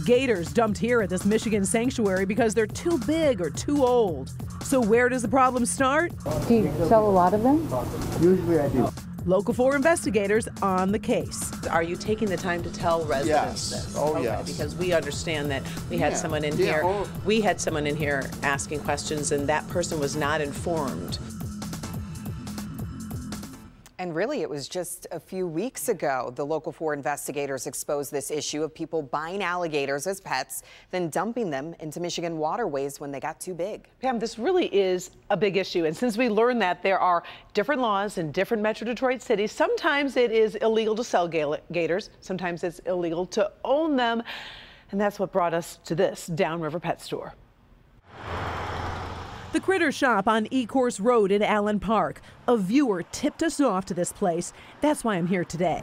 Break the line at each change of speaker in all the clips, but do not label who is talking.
Gators dumped here at this Michigan sanctuary because they're too big or too old. So where does the problem start?
Do you sell a lot of them?
Usually I do.
Local 4 investigators on the case.
Are you taking the time to tell residents this?
Oh,
okay,
yes.
Because we understand that we had someone in here. We had someone in here asking questions, and that person was not informed.
And really, it was just a few weeks ago the local 4 investigators exposed this issue of people buying alligators as pets, then dumping them into Michigan waterways when they got too big.
Pam, this really is a big issue. And since we learned that there are different laws in different Metro Detroit cities, sometimes it is illegal to sell gators, sometimes it's illegal to own them. And that's what brought us to this Downriver Pet Store.
The Critter Shop on Ecorse Road in Allen Park. A viewer tipped us off to this place. That's why I'm here today.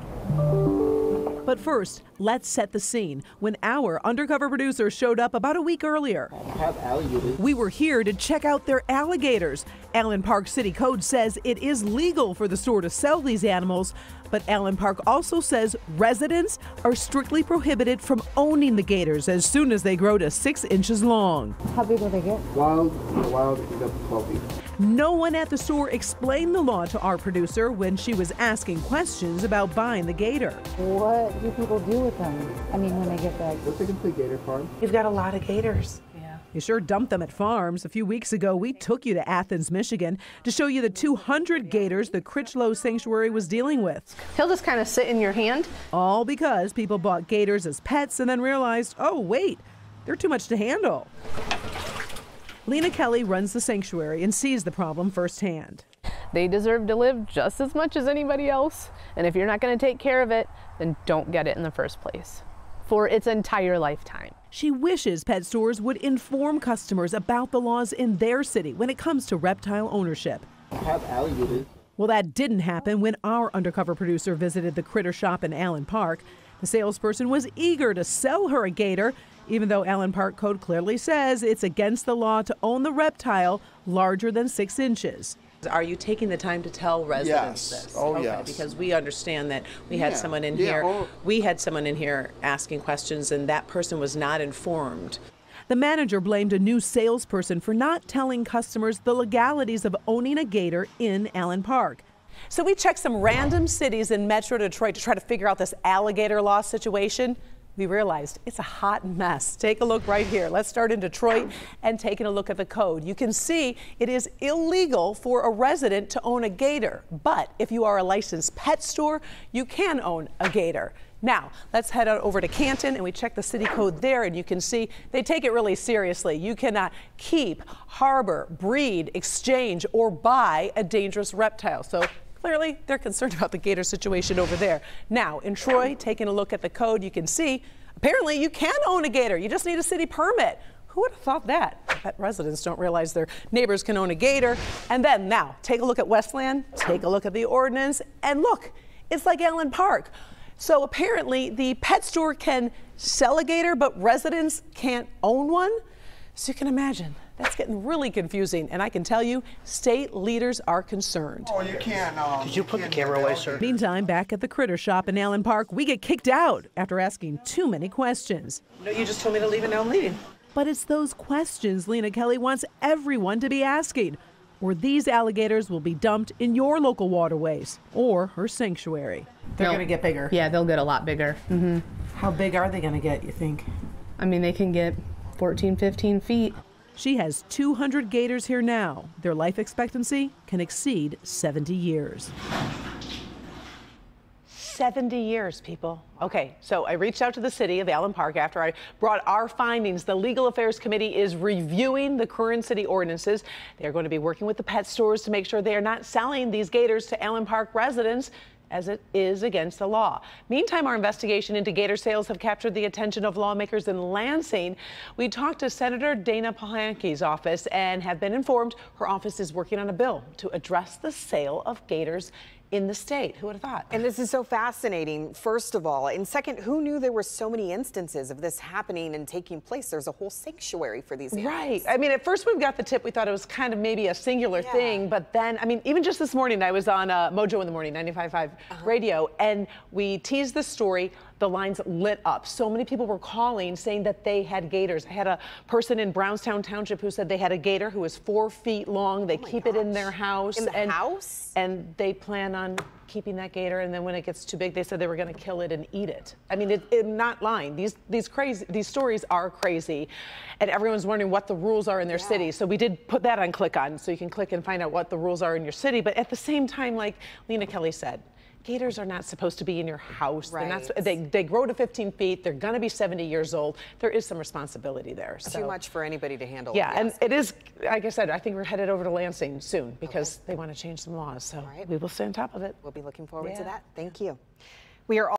But first, let's set the scene when our undercover producer showed up about a week earlier.
I have alligators.
We were here to check out their alligators. Allen Park City Code says it is legal for the store to sell these animals, but Allen Park also says residents are strictly prohibited from owning the gators as soon as they grow to 6 inches long.
How big will they get?
Wild is up to 12 feet.
No one at the store explained the law to our producer when she was asking questions about buying the gator.
What do people do with them? I mean, when they get back.
What's a complete gator farm?
You've got a lot of gators.
You sure dump them at farms. A few weeks ago, we took you to Athens, Michigan to show you the 200 gators the Critchlow Sanctuary was dealing with.
He'll just kind of sit in your hand.
All because people bought gators as pets and then realized, oh, wait, they're too much to handle. Lena Kelly runs the sanctuary and sees the problem firsthand.
They deserve to live just as much as anybody else. And if you're not going to take care of it, then don't get it in the first place for its entire lifetime.
She wishes pet stores would inform customers about the laws in their city when it comes to reptile ownership.
I have alligators.
Well, that didn't happen when our undercover producer visited the Critter Shop in Allen Park. The salesperson was eager to sell her a gator, even though Allen Park Code clearly says it's against the law to own the reptile larger than 6 inches.
Are you taking the time to tell residents
Yes.
this?
Oh,
okay,
yes.
Because we understand that we had someone in here. We had someone in here asking questions, and that person was not informed.
The manager blamed a new salesperson for not telling customers the legalities of owning a gator in Allen Park. So we checked some random cities in Metro Detroit to try to figure out this alligator law situation. We realized it's a hot mess. Take a look right here. Let's start in Detroit and taking a look at the code. You can see it is illegal for a resident to own a gator, but if you are a licensed pet store, you can own a gator. Now, let's head on over to Canton and we check the city code there, and you can see they take it really seriously. You cannot keep, harbor, breed, exchange, or buy a dangerous reptile. So clearly, they're concerned about the gator situation over there. Now, in Troy, taking a look at the code, you can see apparently you can own a gator. You just need a city permit. Who would have thought that? I bet residents don't realize their neighbors can own a gator. And then now, take a look at Westland, take a look at the ordinance, and look, it's like Allen Park. So apparently, the pet store can sell a gator, but residents can't own one. So you can imagine. That's getting really confusing, and I can tell you, state leaders are concerned.
Oh, you can't.
Did you put the camera away, sir?
Meantime, back at the Critter Shop in Allen Park, we get kicked out after asking too many questions.
No, you just told me to leave, and now I'm leaving.
But it's those questions Lena Kelly wants everyone to be asking, or these alligators will be dumped in your local waterways or her sanctuary.
They're going to get bigger.
Yeah, they'll get a lot bigger.
How big are they going to get, you think?
I mean, they can get 14, 15 feet.
She has 200 gators here now. Their life expectancy can exceed 70 years.
70 years, people. Okay, so I reached out to the city of Allen Park after I brought our findings. The Legal Affairs Committee is reviewing the current city ordinances. They're going to be working with the pet stores to make sure they are not selling these gators to Allen Park residents, as it is against the law. Meantime, our investigation into gator sales have captured the attention of lawmakers in Lansing. We talked to Senator Dana Polanski's office and have been informed her office is working on a bill to address the sale of gators in the state. Who would have thought?
And this is so fascinating, first of all. And second, who knew there were so many instances of this happening and taking place? There's a whole sanctuary for these animals.
Right. I mean, at first we got the tip, we thought it was kind of maybe a singular thing, but then, I mean, even just this morning, I was on Mojo in the Morning, 95.5 radio, and we teased the story. the lines lit up. So many people were calling saying that they had gators. I had a person in Brownstown Township who said they had a gator who was 4 feet long. They keep it in their house.
In the house?
And they plan on keeping that gator, and then when it gets too big, they said they were going to kill it and eat it. I mean, I'm not lying. These stories are crazy, and everyone's wondering what the rules are in their city. So we did put that on Click On, so you can click and find out what the rules are in your city. But at the same time, like Lena Kelly said, gators are not supposed to be in your house.
Right.
They're not, they grow to 15 feet. They're going to be 70 years old. There is some responsibility there.
Too much for anybody to handle.
Yeah, and it is, like I said, I think we're headed over to Lansing soon because they want to change some laws. So we will stay on top of it.
We'll be looking forward to that. Thank you. We are all